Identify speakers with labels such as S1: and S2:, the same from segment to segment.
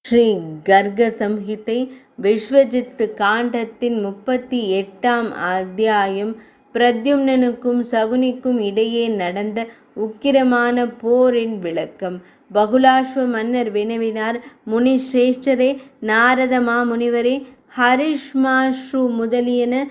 S1: ஸ்ரீ கர்க சம்ஹிதை விஸ்வஜித் காண்டத்தின் 38ஆம் அத்தியாயம். பிரத்யும்னனுக்கும் சகுனிக்கும் இடையே நடந்த உக்கிரமான போரின் விளக்கம். பகுலாஸ்வ மன்னர் வினவினார், முனிஸ்ரேஷ்டரே, நாரத மாமுனிவரே, ஹரிஷ்மாஸ்ரு முதலியன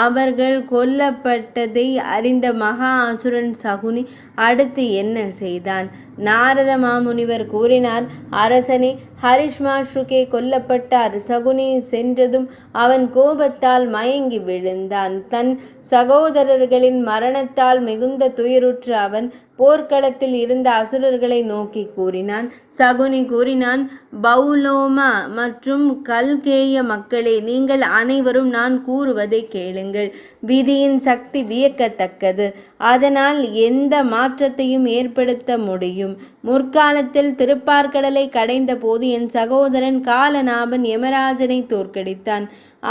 S1: அவர்கள் கொல்லப்பட்டதை அறிந்த மகா அசுரன் சகுனி அடுத்து என்ன செய்தான்? நாரத மாமுனிவர் கூறினார், அரசனே, ஹரிஷ்மாஸ்ருக்கே கொல்லப்பட்டார். சகுனி சென்றதும் அவன் கோபத்தால் மயங்கி விழுந்தான். தன் சகோதரர்களின் மரணத்தால் மிகுந்த துயருற்ற அவன் போர்க்களத்தில் இருந்த அசுரர்களை நோக்கி கூறினான். சகுனி கூறினான், பௌலோமா மற்றும் கல்கேய மக்களே, நீங்கள் அனைவரும் நான் கூறுவதை கேளுங்கள். விதியின் சக்தி வியக்கத்தக்கது. அதனால் எந்த மாற்றத்தையும் ஏற்படுத்த முடியும். முற்காலத்தில் திருப்பார்கடலை கடைந்த போது என் சகோதரன் காலநாபன் யமராஜனை தோற்கடித்தான்.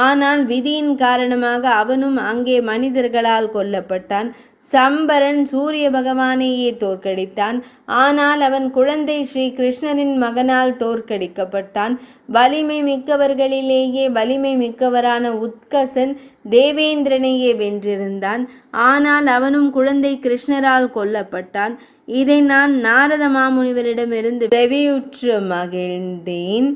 S1: ஆனால் விதியின் காரணமாக அவனும் அங்கே மனிதர்களால் கொல்லப்பட்டான். சம்பரன் சூரிய பகவானையே தோற்கடித்தான். ஆனால் அவன் குழந்தை ஸ்ரீ கிருஷ்ணரின் மகனால் தோற்கடிக்கப்பட்டான். வலிமை மிக்கவர்களிலேயே வலிமை மிக்கவரான உத்கசன் தேவேந்திரனையே வென்றிருந்தான். ஆனால் அவனும் குழந்தை கிருஷ்ணரால் கொல்லப்பட்டான். இதை நான் நாரத மாமுனிவரிடமிருந்து செவியுற்று மகிழ்ந்தேன்.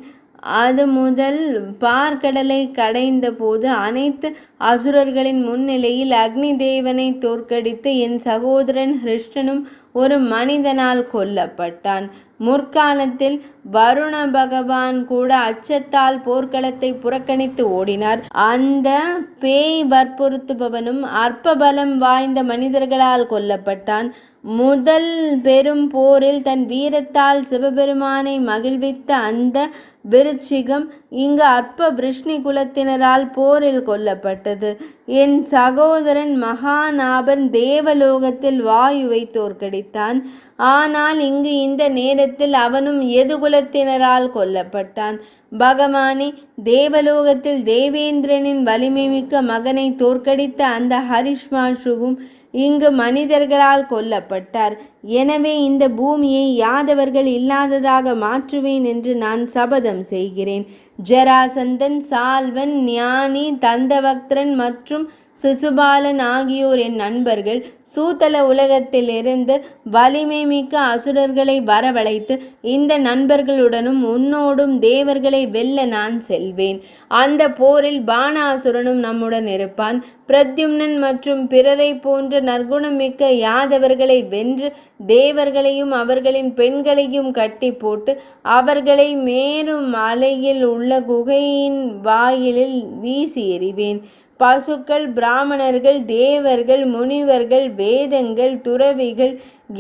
S1: அது முதல் பார்க்கடலை கடைந்த போது அனைத்து அசுரர்களின் முன்னிலையில் அக்னி தேவனை தோற்கடித்து என் சகோதரன் கிருஷ்ணனும் ஒரு மனிதனால் கொல்லப்பட்டான். முற்காலத்தில் வருண பகவான் கூட அச்சத்தால் போர்க்களத்தை புறக்கணித்து ஓடினார். அந்த பேய் வற்புறுத்துபவனும் அற்ப பலம் வாய்ந்த மனிதர்களால் கொல்லப்பட்டான். முதல் பெரும் போரில் தன் வீரத்தால் சிவபெருமானை மகிழ்வித்த அந்த விருச்சிகம் இங்கு அற்ப விருஷ்ணி குலத்தினரால் போரில் கொல்லப்பட்டது. என் சகோதரன் மகாநாபன் தேவலோகத்தில் வாயுவை தோற்கடித்தான். ஆனால் இங்கு இந்த நேரத்தில் அவனும் எதுகுலத்தினரால் கொல்லப்பட்டான். பகவானே, தேவலோகத்தில் தேவேந்திரனின் வலிமை மிக்க மகனை தோற்கடித்த அந்த ஹரிஷ்மாசுவும் இங்கு மனிதர்களால் கொல்லப்பட்டார். எனவே இந்த பூமியை யாதவர்கள் இல்லாததாக மாற்றுவேன் என்று நான் சபதம் செய்கிறேன். ஜராசந்தன், சால்வன், ஞானி, தந்தவக்திரன் மற்றும் சிசுபாலன் ஆகியோர் என் நண்பர்கள். சூத்தல உலகத்திலிருந்து வலிமை மிக்க அசுரர்களை வரவழைத்து இந்த நண்பர்களுடனும் உன்னோடும் தேவர்களை வெல்ல நான் செல்வேன். அந்த போரில் பாணாசுரனும் நம்முடன் இருப்பான். பிரத்யும்னன் மற்றும் பிறரை போன்ற நற்குணம் மிக்க யாதவர்களை வென்று தேவர்களையும் அவர்களின் பெண்களையும் கட்டி போட்டு அவர்களை மேரும் மலையில் உள்ள குகையின் வாயிலில் வீசி எறிவேன். பசுக்கள், பிராமணர்கள், தேவர்கள், முனிவர்கள், வேதங்கள், துறவிகள்,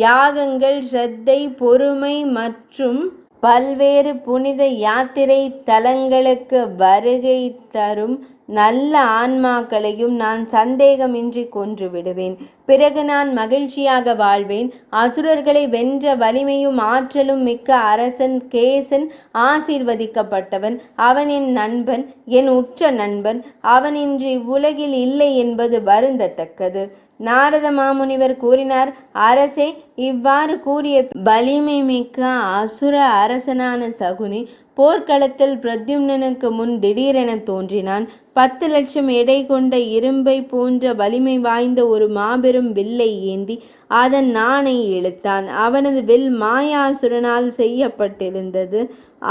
S1: யாகங்கள், ஸ்ரத்தை, பொறுமை மற்றும் பல்வேறு புனித யாத்திரை தலங்களுக்கு வருகை தரும் நல்ல ஆன்மாக்களையும் நான் சந்தேகமின்றி கொன்று விடுவேன். பிறகு நான் மகிழ்ச்சியாக வாழ்வேன். அசுரர்களை வென்ற வலிமையும் ஆற்றலும் மிக்க அரசன் கேசன் ஆசீர்வதிக்கப்பட்டவன். அவன் என் நண்பன், என் உற்ற நண்பன். அவனின்றி உலகில் இல்லை என்பது வருந்தத்தக்கது. நாரத மாமுனிவர் கூறினார், அரசே, இவ்வாறு கூறிய வலிமை மிக்க அசுர அரசனான சகுனி போர்க்களத்தில் பிரத்யும்னனுக்கு முன் திடீரென தோன்றினான். 10 லட்சம் எடை கொண்ட இரும்பை போன்ற வலிமை வாய்ந்த ஒரு மாபெரும் வில்லை ஏந்தி அதன் நாணை இழுத்தான். அவனது வில் மாயாசுரனால் செய்யப்பட்டிருந்தது.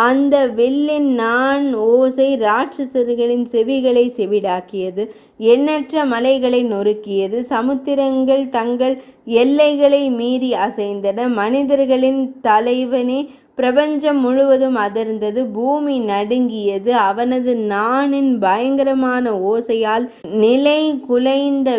S1: அந்த வில்லின் நான் ஓசை ராட்சசர்களின் செவிகளை செவிடாக்கியது. எண்ணற்ற மலைகளை நொறுக்கியது. சமுத்திரங்கள் தங்கள் எல்லைகளை மீறி அசைந்தன. மனிதர்களின் தலைவனே, பிரபஞ்சம் முழுவதும் அதிர்ந்தது. பூமி நடுங்கியது. அவனது நாணின் பயங்கரமான ஓசையால் நிலை குலைந்த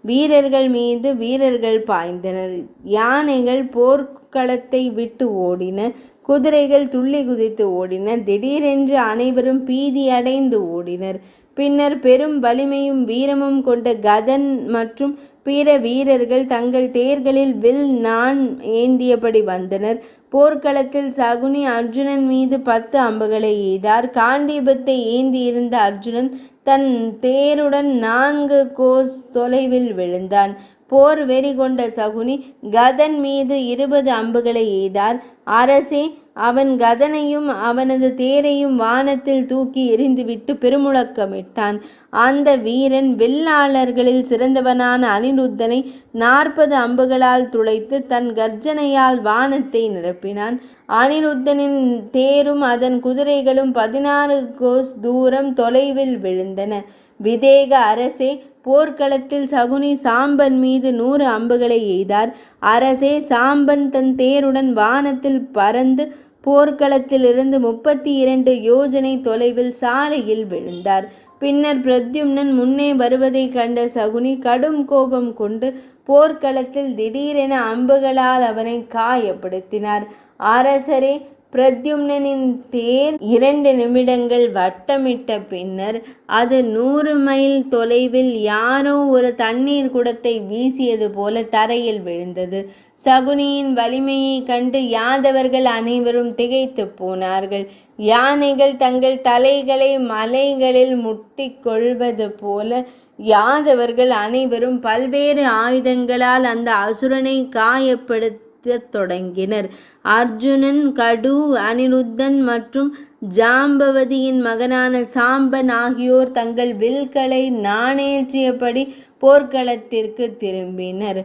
S1: வீரர்கள் மீது வீரர்கள் பாய்ந்தனர். யானைகள் போர்க்களத்தை விட்டு ஓடின. குதிரைகள் துள்ளி குதித்து ஓடின. திடீரென்று அனைவரும் பீதி அடைந்து ஓடினர். பின்னர் பெரும் வலிமையும் வீரமும் கொண்ட கதன் மற்றும் பிற வீரர்கள் தங்கள் தேர்களில் வில் நான் ஏந்தியபடி வந்தனர். போர்க்களத்தில் சகுனி அர்ஜுனன் மீது 10 அம்புகளை எய்தார். காண்டீபத்தை ஏந்தியிருந்த அர்ஜுனன் தன் தேருடன் 4 கோஸ் தொலைவில் விழுந்தான். போர் வெறி கொண்ட சகுனி கதன் மீது 20 அம்புகளை எய்தார். அரசே, அவன் கதனையும் அவனது தேரையும் வானத்தில் தூக்கி எறிந்துவிட்டு பெருமுழக்கமிட்டான். அந்த வீரன் வெள்ளாளர்களில் சிறந்தவனான அனிருத்தனை 40 அம்புகளால் துளைத்து தன் கர்ஜனையால் வானத்தை நிரப்பினான். அனிருத்தனின் தேரும் அதன் குதிரைகளும் 16 கோஸ் தூரம் தொலைவில் விழுந்தன. விதேக அரசே, போர்க்களத்தில் சகுனி சாம்பன் மீது 100 அம்புகளை எய்தார். அரசே, சாம்பன் தன் தேருடன் வானத்தில் பறந்து போர்க்களத்திலிருந்து 32 யோஜனை தொலைவில் சாலையில் விழுந்தார். பின்னர் பிரத்யும்னன் முன்னே வருவதை கண்ட சகுனி கடும் கோபம் கொண்டு போர்க்களத்தில் திடீரென அம்புகளால் அவனை காயப்படுத்தினார். அரசரே, பிரத்யும்னனின் தேர் 2 நிமிடங்கள் வட்டமிட்ட பின்னர் அது 100 மைல் தொலைவில் யாரோ ஒரு தண்ணீர் குடத்தை வீசியது போல தரையில் விழுந்தது. சகுனியின் வலிமையை கண்டு யாதவர்கள் அனைவரும் திகைத்து போனார்கள். யானைகள் தங்கள் தலைகளை மலைகளில் முட்டிக்கொள்வது போல யாதவர்கள் அனைவரும் பல்வேறு ஆயுதங்களால் அந்த அசுரனை காயப்படுத்த தொடங்கினர். அர்ஜுனன், கடு, அனிருத்தன் மற்றும் ஜாம்பவதியின் மகனான சாம்பன் ஆகியோர் தங்கள் வில்களை நாணேற்றியபடி போர்க்களத்திற்கு திரும்பினர்.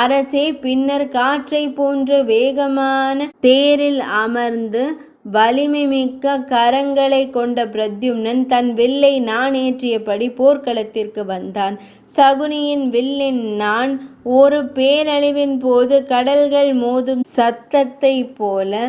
S1: அரசே, பின்னர் காற்றை போன்ற வேகமான தேரில் அமர்ந்து வலிமை மிக்க கரங்களை கொண்ட பிரத்யும்னன் தன் வில்லை நாணேற்றியபடி போர்க்களத்திற்கு வந்தான். சகுனியின் வில்லின் நாண் ஒரு பேரழிவின் போது கடல்கள் மோதும் சத்தத்தை போல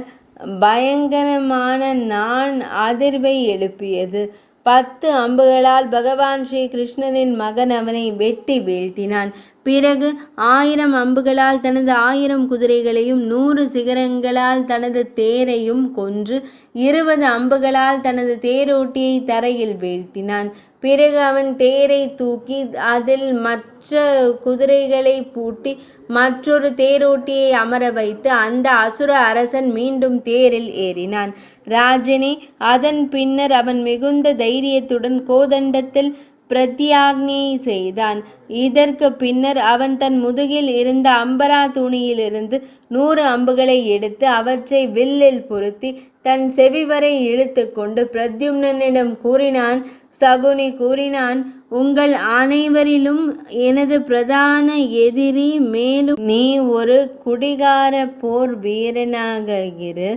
S1: பயங்கரமான நாண் அதிர்வை எழுப்பியது. 10 அம்புகளால் பகவான் ஸ்ரீ கிருஷ்ணரின் மகன் அவனை வெட்டி வீழ்த்தினான். பிறகு 1000 அம்புகளால் தனது 1000 குதிரைகளையும் 100 சிகரங்களால் தனது தேரையும் கொன்று 20 அம்புகளால் தனது தேரோட்டியை தரையில் வீழ்த்தினான். பிறகு அவன் தேரை தூக்கி அதில் மற்ற குதிரைகளை பூட்டி மற்றொரு தேரோட்டியை அமர வைத்து அந்த அசுர அரசன் மீண்டும் தேரில் ஏறினான். ராஜனே, அதன் பின்னர் அவன் மிகுந்த தைரியத்துடன் கோதண்டத்தில் பிரத்யாக்ஞை செய்தான். இதற்கு பின்னர் அவன் தன் முதுகில் இருந்த அம்பரா துணியிலிருந்து 100 அம்புகளை எடுத்து அவற்றை வில்லில் பொருத்தி தன் செவிவரை இழுத்து கொண்டு பிரத்யும்னனிடம் கூறினான். சகுனி கூறினான், உங்கள் அனைவரிலும் எனது பிரதான எதிரி, மேலும் நீ ஒரு குடிகார போர் வீரனாக இரு.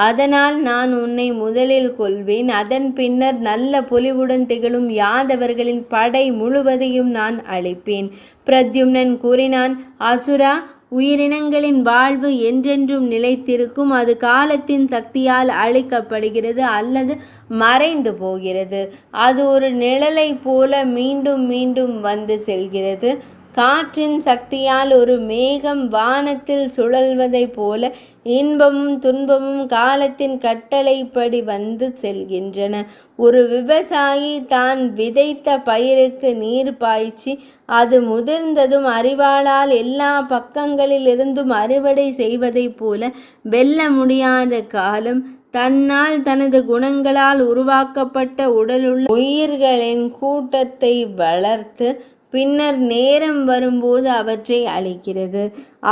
S1: அதனால் நான் உன்னை முதலில் கொல்வேன். அதன் பின்னர் நல்ல பொலிவுடன் திகழும் யாதவர்களின் படை முழுவதையும் நான் அழிப்பேன். பிரத்யும்னன் கூறினான், அசுரா, உயிரினங்களின் வாழ்வு என்றென்றும் நிலைத்திருக்கும். அது காலத்தின் சக்தியால் அழிக்கப்படுகிறது அல்லது மறைந்து போகிறது. அது ஒரு நிழலை போல மீண்டும் மீண்டும் வந்து செல்கிறது. காற்றின் சக்தியால் ஒரு மேகம் வானத்தில் சுழல்வதைப் போல இன்பமும் துன்பமும் காலத்தின் கட்டளைப்படி வந்து செல்கின்றன. ஒரு விவசாயி தான் விதைத்த பயிருக்கு நீர் பாய்ச்சி அது முதிர்ந்ததும் அறிவாளால் எல்லா பக்கங்களிலிருந்தும் அறுவடை செய்வதைப் போல வெல்ல முடியாத காலம் தன்னால் தனது குணங்களால் உருவாக்கப்பட்ட உடலுள்ள உயிர்களின் கூட்டத்தை வளர்த்து பின்னர் நேரம் வரும்போது அவற்றை அழிக்கிறது.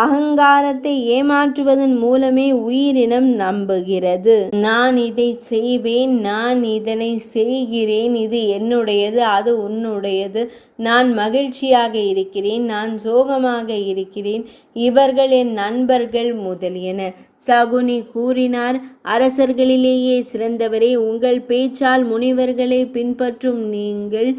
S1: அகங்காரத்தை ஏமாற்றுவதன் மூலமே உயிரினம் நம்புகிறது. நான் இதை செய்வேன், நான் இதனை செய்கிறேன், இது என்னுடையது, அது உன்னுடையது, நான் மகிழ்ச்சியாக இருக்கிறேன், நான் சோகமாக இருக்கிறேன், இவர்கள் என் நண்பர்கள் முதலியன. சகுனி கூறினார், அரசர்களிலேயே சிறந்தவரே, உங்கள் பேச்சால் முனிவர்களை பின்பற்றும் நீங்கள்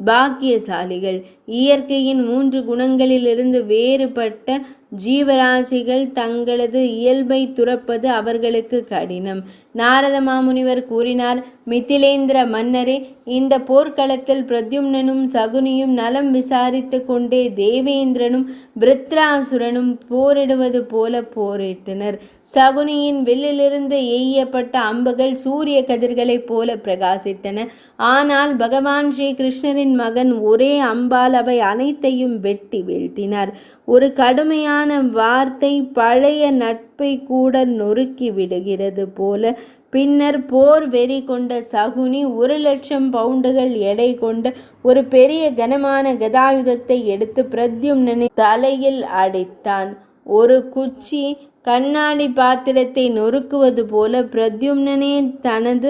S1: பாக்கியசாலிகள். இயற்கையின் 3 குணங்களிலிருந்து வேறுபட்ட ஜீவராசிகள் தங்களது இயல்பை துறப்பது அவர்களுக்கு கடினம். நாரத மாமுனிவர் கூறினார், மிதிலேந்திர மன்னரே, இந்த போர்க்களத்தில் பிரத்யும்னனும் சகுனியும் நலம் விசாரித்து கொண்டே தேவேந்திரனும் விருத்ராசுரனும் போரிடுவது போல போரிட்டனர். சகுனியின் வில்லிலிருந்து எய்யப்பட்ட அம்புகள் சூரிய கதிர்களைப் போல பிரகாசித்தன. ஆனால் பகவான் ஸ்ரீ கிருஷ்ணரின் மகன் ஒரே அம்பால் அவை அனைத்தையும் வெட்டி வீழ்த்தினார். ஒரு கடுமையான வார்த்தை பழைய நட்பை கூட நொறுக்கி விடுகிறது போல. பின்னர் போர் வெறி கொண்ட சகுனி 1,00,000 பவுண்டுகள் எடை கொண்ட ஒரு பெரிய கனமான கதாயுதத்தை எடுத்து பிரத்யும்னனை தலையில் அடித்தான். ஒரு குச்சி கண்ணாடி பாத்திரத்தை நொறுக்குவது போல பிரத்யும்னனே தனது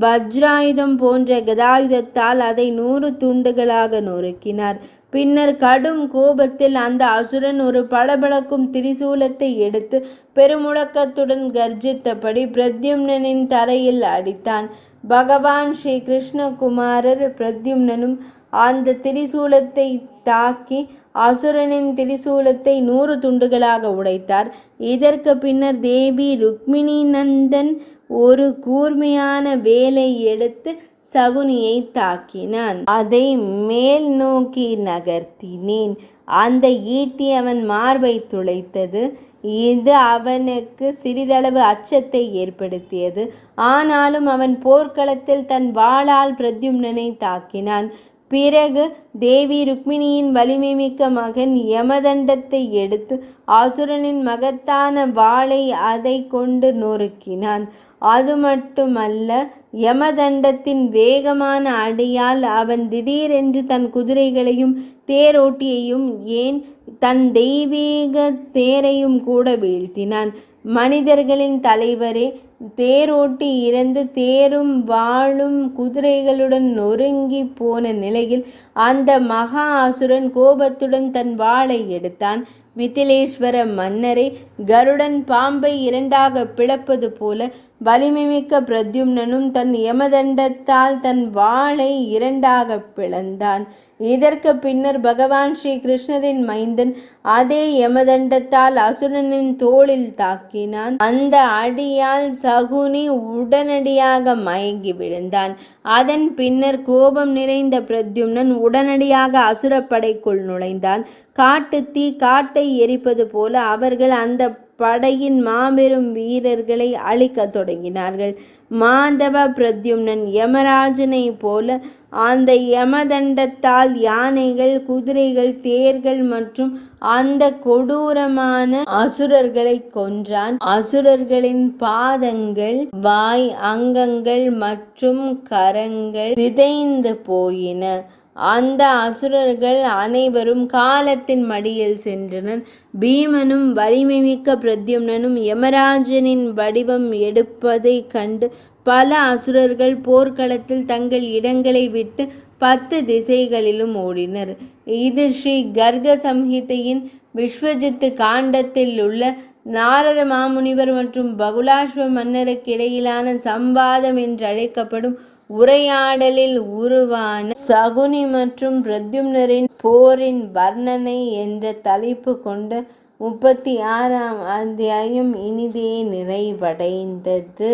S1: வஜ்ராயுதம் போன்ற கதாயுதத்தால் அதை 100 துண்டுகளாக நொறுக்கினார். பின்னர் கடும் கோபத்தில் அந்த அசுரன் ஒரு பளபளக்கும் திரிசூலத்தை எடுத்து பெருமுழக்கத்துடன் கர்ஜித்தபடி பிரத்யும்னனின் தரையில் அடித்தான். பகவான் ஸ்ரீ கிருஷ்ணகுமாரர் பிரத்யும்னனும் அந்த திரிசூலத்தை தாக்கி அசுரனின் திரிசூலத்தை 100 துண்டுகளாக உடைத்தார். இதற்கு பின்னர் தேவி ருக்மிணி நந்தன் ஒரு கூர்மையான வேலை எடுத்து சகுனியை தாக்கினான். அதை மேல் நோக்கி நகர்த்தினேன். அந்த ஈட்டி அவன் மார்பை துளைத்தது. இது அவனுக்கு சிறிதளவு அச்சத்தை ஏற்படுத்தியது. ஆனாலும் அவன் போர்க்களத்தில் தன் வாளால் பிரத்யும்னனை தாக்கினான். பிறகு தேவி ருக்மிணியின் வலிமைமிக்க மகன் யமதண்டத்தை எடுத்து அசுரனின் மகத்தான வாளை அதை கொண்டு நொறுக்கினான். அது மட்டுமல்ல, யமதண்டத்தின் வேகமான அடியால் அவன் திடீரென்று தன் குதிரைகளையும் தேரோட்டியையும் ஏன் தன் தெய்வீக தேரையும் கூட வீழ்த்தினான். மனிதர்களின் தலைவரே, தேரோட்டி இறந்து தேரும் வாளும் குதிரைகளுடன் நொறுங்கி போன நிலையில் அந்த மகா அசுரன் கோபத்துடன் தன் வாளை எடுத்தான். மிதிலேஸ்வர மன்னரே, கருடன் பாம்பை 2ஆக பிளப்பது போல வலிமைமிக்க பிரத்யும்னனும் தன் யமதண்டத்தால் தன் வாளை 2ஆக பிளந்தான். இதற்கு பின்னர் பகவான் ஸ்ரீ கிருஷ்ணரின் மைந்தன் அதே யமதண்டத்தால் அசுரனின் தோளில் தாக்கினான். அந்த அடியால் சகுனி உடனடியாக மயங்கி விழுந்தான். அதன் பின்னர் கோபம் நிறைந்த பிரத்யும்னன் உடனடியாக அசுரப்படைக்குள் நுழைந்தான். காட்டுத்தீ காட்டை எரிப்பது போல அவர்கள் அந்த படையின் மாபெரும் வீரர்களை அழிக்கத் தொடங்கினார்கள். மாதவ பிரத்யும்னன் யமராஜனை போல அந்த யமதண்டத்தால் யானைகள், குதிரைகள், தேர்கள் மற்றும் அந்த கொடூரமான அசுரர்களை கொன்றான். அசுரர்களின் பாதங்கள், வாய், அங்கங்கள் மற்றும் கரங்கள் சிதைந்து போயின. அந்த அசுரர்கள் அனைவரும் காலத்தின் மடியில் சென்றனர். பீமனும் வலிமைமிக்க பிரத்யும்னனும் யமராஜனின் வடிவம் எடுப்பதை கண்டு பல அசுரர்கள் போர்க்களத்தில் தங்கள் இடங்களை விட்டு 10 திசைகளிலும் ஓடினர். இது ஸ்ரீ கர்க சம்ஹிதையின் விஸ்வஜித்து காண்டத்தில் உள்ள நாரத மாமுனிவர் மற்றும் பகுலாஸ்வ மன்னருக்கு இடையிலான சம்வாதம் என்றழைக்கப்படும் உரையாடலில் உருவான சகுனி மற்றும் பிரத்யும்னரின் போரின் வர்ணனை என்ற தலைப்பு கொண்ட 36ஆம் அத்தியாயம் இனிதே நிறைவடைந்தது.